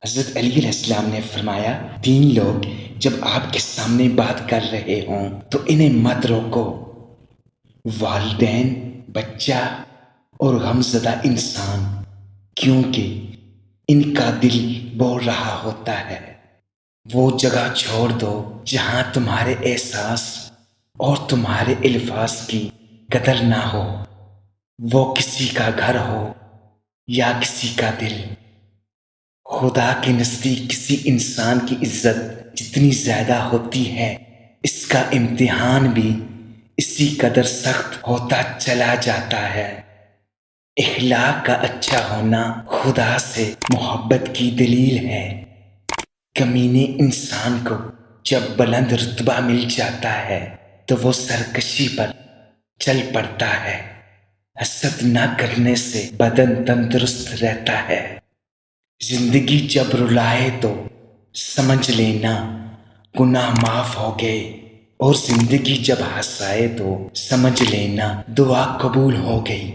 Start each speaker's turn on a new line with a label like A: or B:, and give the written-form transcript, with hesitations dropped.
A: حضرت علی علیہ السلام نے فرمایا، 3 لوگ جب آپ کے سامنے بات کر رہے ہوں تو انہیں مت روکو، والدین، بچہ اور غمزدہ انسان، کیونکہ ان کا دل بول رہا ہوتا ہے۔ وہ جگہ چھوڑ دو جہاں تمہارے احساس اور تمہارے الفاظ کی قدر نہ ہو، وہ کسی کا گھر ہو یا کسی کا دل۔ خدا کے نزدیک کسی انسان کی عزت جتنی زیادہ ہوتی ہے، اس کا امتحان بھی اسی قدر سخت ہوتا چلا جاتا ہے۔ اخلاق کا اچھا ہونا خدا سے محبت کی دلیل ہے۔ کمینے انسان کو جب بلند رتبہ مل جاتا ہے تو وہ سرکشی پر چل پڑتا ہے۔ حسد نہ کرنے سے بدن تندرست رہتا ہے۔ زندگی جب رلائے تو سمجھ لینا گناہ معاف ہو گئے، اور زندگی جب ہنسائے تو سمجھ لینا دعا قبول ہو گئی۔